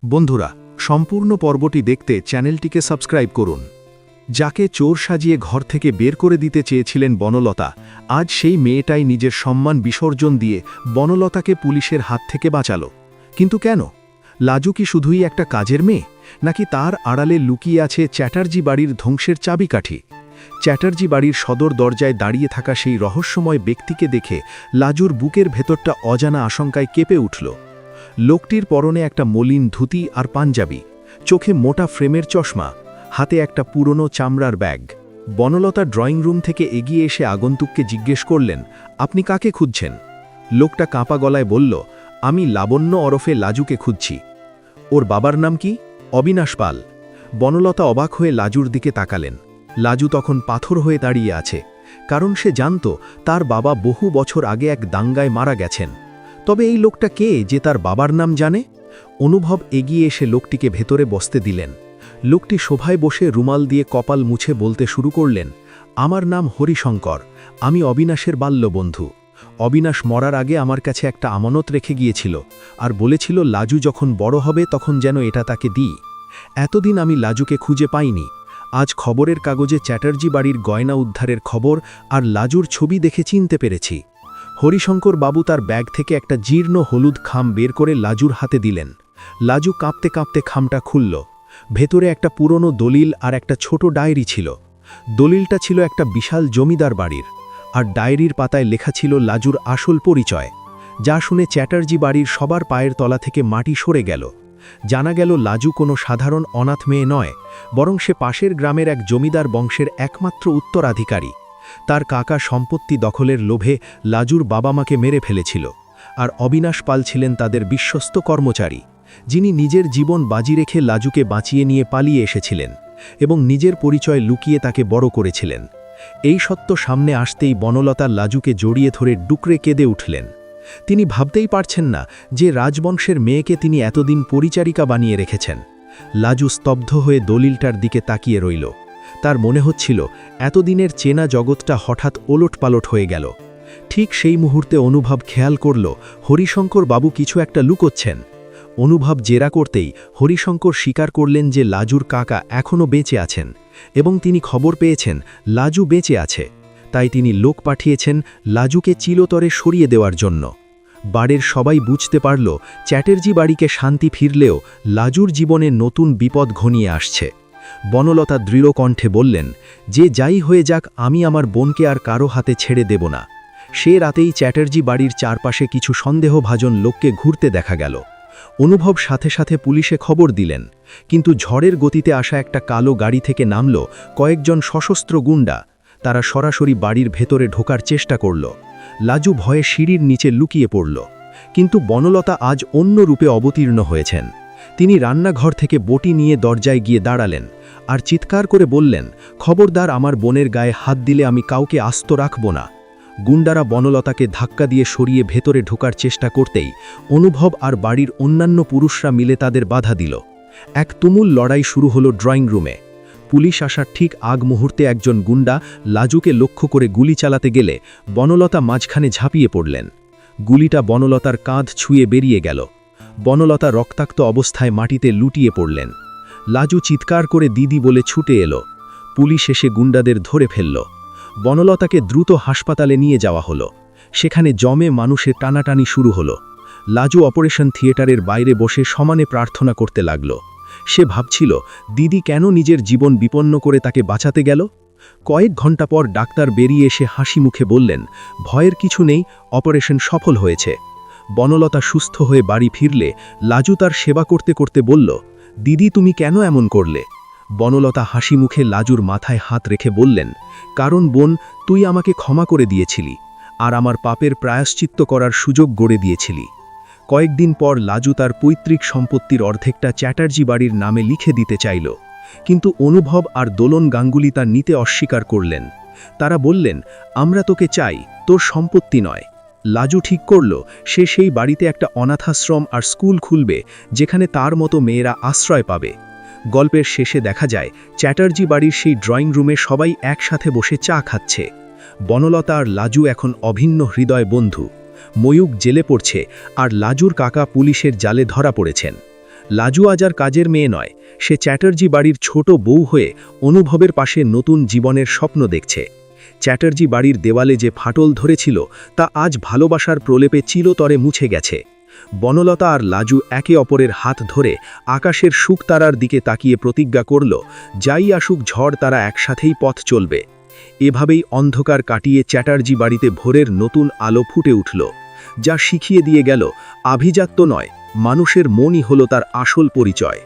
বন্ধুরা, সম্পূর্ণ পর্বটি দেখতে চ্যানেলটিকে সাবস্ক্রাইব করুন। যাকে চোর সাজিয়ে ঘর থেকে বের করে দিতে চেয়েছিলেন বনলতা, আজ সেই মেয়েটাই নিজের সম্মান বিসর্জন দিয়ে বনলতাকে পুলিশের হাত থেকে বাঁচালো। কিন্তু কেন? লাজু কি শুধুই একটা কাজের মেয়ে, নাকি তার আড়ালে লুকিয়ে আছে চ্যাটার্জি বাড়ির ধ্বংসের চাবিকাঠি? চ্যাটার্জি বাড়ির সদর দরজায় দাঁড়িয়ে থাকা সেই রহস্যময় ব্যক্তিকে দেখে লাজুর বুকের ভেতরটা অজানা আশঙ্কায় কেঁপে উঠল। লোকটির পরনে একটা মলিন ধুতি আর পাঞ্জাবি, চোখে মোটা ফ্রেমের চশমা, হাতে একটা পুরনো চামড়ার ব্যাগ। বনলতা ড্রয়িং রুম থেকে এগিয়ে এসে আগন্তুককে জিজ্ঞেস করলেন, আপনি কাকে খুঁজছেন? লোকটা কাঁপা গলায় বলল, আমি লাবণ্য ওরফে লাজুকে খুঁজছি। ওর বাবার নাম কি? অবিনাশ পাল। বনলতা অবাক হয়ে লাজুর দিকে তাকালেন। লাজু তখন পাথর হয়ে দাঁড়িয়ে আছে, কারণ সে জানত তার বাবা বহু বছর আগে এক দাঙ্গায় মারা গেছেন। তবে এই লোকটা কে যে তার বাবার নাম জানে? অনুভব এগিয়ে এসে লোকটিকে ভেতরে বসতে দিলেন। লোকটি শোভায় বসে রুমাল দিয়ে কপাল মুছে বলতে শুরু করলেন, আমার নাম হরিশঙ্কর, আমি অবিনাশের বাল্যবন্ধু। অবিনাশ মরার আগে আমার কাছে একটা আমানত রেখে গিয়েছিল, আর বলেছিল লাজু যখন বড় হবে তখন যেন এটা তাকে দিই। এতদিন আমি লাজুকে খুঁজে পাইনি। আজ খবরের কাগজে চ্যাটার্জি বাড়ির গয়না উদ্ধারের খবর আর লাজুর ছবি দেখে চিনতে পেরেছি। হরিশঙ্কর বাবু তার ব্যাগ থেকে একটা জীর্ণ হলুদ খাম বের করে লাজুর হাতে দিলেন। লাজু কাঁপতে কাঁপতে খামটা খুলল। ভেতরে একটা পুরনো দলিল আর একটা ছোট ডায়েরি ছিল। দলিলটা ছিল একটা বিশাল জমিদার বাড়ির, আর ডায়েরির পাতায় লেখা ছিল লাজুর আসল পরিচয়। যা শুনে চ্যাটার্জি বাড়ির সবার পায়ের তলা থেকে মাটি সরে গেল। জানা গেল লাজু কোনো সাধারণ অনাথ মেয়ে নয়, বরং সে পাশের গ্রামের এক জমিদার বংশের একমাত্র উত্তরাধিকারী। তার কাকা সম্পত্তি দখলের লোভে লাজুর বাবা মাকে মেরে ফেলেছিল, আর অবিনাশ পাল ছিলেন তাদের বিশ্বস্ত কর্মচারী, যিনি নিজের জীবন বাজি রেখে লাজুকে বাঁচিয়ে নিয়ে পালিয়ে এসেছিলেন এবং নিজের পরিচয় লুকিয়ে তাকে বড় করেছিলেন। এই সত্য সামনে আসতেই বনলতা লাজুকে জড়িয়ে ধরে ডুকরে কেঁদে উঠলেন। তিনি ভাবতেই পারছেন না যে রাজবংশের মেয়েকে তিনি এতদিন পরিচারিকা বানিয়ে রেখেছেন। লাজু স্তব্ধ হয়ে দলিলটার দিকে তাকিয়ে রইল। তার মনে হচ্ছিল এতদিনের চেনা জগৎটা হঠাৎ ওলটপালট হয়ে গেল। ঠিক সেই মুহূর্তে অনুভব খেয়াল করল হরিশঙ্কর বাবু কিছু একটা লুকোচ্ছেন। অনুভব জেরা করতেই হরিশঙ্কর স্বীকার করলেন যে লাজুর কাকা এখনও বেঁচে আছেন, এবং তিনি খবর পেয়েছেন লাজু বেঁচে আছে। তাই তিনি লোক পাঠিয়েছেন লাজুকে চিরতরে সরিয়ে দেওয়ার জন্য। বাড়ির সবাই বুঝতে পারল চ্যাটার্জি বাড়িকে শান্তি ফিরলেও লাজুর জীবনে নতুন বিপদ ঘনিয়ে আসছে। বনলতা দৃঢ় কণ্ঠে বললেন, যে যাই হয়ে যাক আমি আমার বোনকে আর কারো হাতে ছেড়ে দেব না। সে রাতেই চ্যাটার্জি বাড়ির চারপাশে কিছু সন্দেহভাজন লোককে ঘুরতে দেখা গেল। অনুভব সাথে সাথে পুলিশে খবর দিলেন, কিন্তু ঝড়ের গতিতে আসা একটা কালো গাড়ি থেকে নামল কয়েকজন সশস্ত্র গুন্ডা। তারা সরাসরি বাড়ির ভেতরে ঢোকার চেষ্টা করল। লাজু ভয়ে সিঁড়ির নিচে লুকিয়ে পড়ল। কিন্তু বনলতা আজ অন্য রূপে অবতীর্ণ হয়েছেন। তিনি রান্নাঘর থেকে বটি নিয়ে দরজায় গিয়ে দাঁড়ালেন আর চিৎকার করে বললেন, খবরদার আমার বোনের গায়ে হাত দিলে আমি কাউকে আস্ত রাখব না। গুন্ডারা বনলতাকে ধাক্কা দিয়ে সরিয়ে ভেতরে ঢোকার চেষ্টা করতেই অনুভব আর বাড়ির অন্যান্য পুরুষরা মিলে তাদের বাধা দিল। এক তুমুল লড়াই শুরু হলো ড্রয়িং রুমে। পুলিশ আসার ঠিক আগ মুহূর্তে একজন গুন্ডা লাজুকে লক্ষ্য করে গুলি চালাতে গেলে বনলতা মাঝখানে ঝাঁপিয়ে পড়লেন। গুলিটা বনলতার কাঁধ ছুঁয়ে বেরিয়ে গেল। বনলতা রক্তাক্ত অবস্থায় মাটিতে লুটিয়ে পড়লেন। লাজু চিৎকার করে দিদি বলে ছুটে এলো। পুলিশ এসে গুন্ডাদের ধরে ফেলল। বনলতাকে দ্রুত হাসপাতালে নিয়ে যাওয়া হলো। সেখানে জমে মানুষের টানাটানি শুরু হলো। লাজু অপারেশন থিয়েটারের বাইরে বসে সমানে প্রার্থনা করতে লাগল। সে ভাবছিল দিদি কেন নিজের জীবন বিপন্ন করে তাকে বাঁচাতে গেল। কয়েক ঘন্টা পর ডাক্তার বেরিয়ে এসে হাসি মুখে বললেন, ভয়ের কিছু নেই, অপারেশন সফল হয়েছে। বনলতা সুস্থ হয়ে বাড়ি ফিরলে লাজু তার সেবা করতে করতে বলল, দিদি তুমি কেন এমন করলে? বনলতা হাসি মুখে লাজুর মাথায় হাত রেখে বললেন, কারণ বোন, তুই আমাকে ক্ষমা করে দিয়েছিলি আর আমার পাপের প্রায়শ্চিত্ত করার সুযোগ গড়ে দিয়েছিলি। কয়েকদিন পর লাজু তার পৈতৃক সম্পত্তির অর্ধেকটা চ্যাটার্জি বাড়ির নামে লিখে দিতে চাইল, কিন্তু অনুভব আর দোলন গাঙ্গুলি তা নিতে অস্বীকার করলেন। তারা বললেন, আমরা তোকে চাই, তোর সম্পত্তি নয়। লাজু ঠিক করল সে সেই বাড়িতে একটা অনাথাশ্রম আর স্কুল খুলবে, যেখানে তার মতো মেয়েরা আশ্রয় পাবে। গল্পের শেষে দেখা যায় চ্যাটার্জি বাড়ির সেই ড্রয়িং রুমে সবাই একসাথে বসে চা খাচ্ছে। বনলতা আর লাজু এখন অভিন্ন হৃদয় বন্ধু। ময়ূক জেলে পড়ছে আর লাজুর কাকা পুলিশের জালে ধরা পড়েছেন। লাজু আজ আর কাজের মেয়ে নয়, সে চ্যাটার্জি বাড়ির ছোট বউ হয়ে অনুভবের পাশে নতুন জীবনের স্বপ্ন দেখছে। চ্যাটার্জি বাড়ির দেওয়ালে যে ফাটল ধরেছিল তা আজ ভালোবাসার প্রলেপে চিরতরে মুছে গেছে। বনলতা আর লাজু একে অপরের হাত ধরে আকাশের শুকতারার দিকে তাকিয়ে প্রতিজ্ঞা করল, যাই আসুক ঝড় তারা একসাথেই পথ চলবে। এভাবেই অন্ধকার কাটিয়ে চ্যাটার্জি বাড়িতে ভোরের নতুন আলো ফুটে উঠল, যা শিখিয়ে দিয়ে গেল আভিজাত্য নয়, মানুষের মনই হলো তার আসল পরিচয়।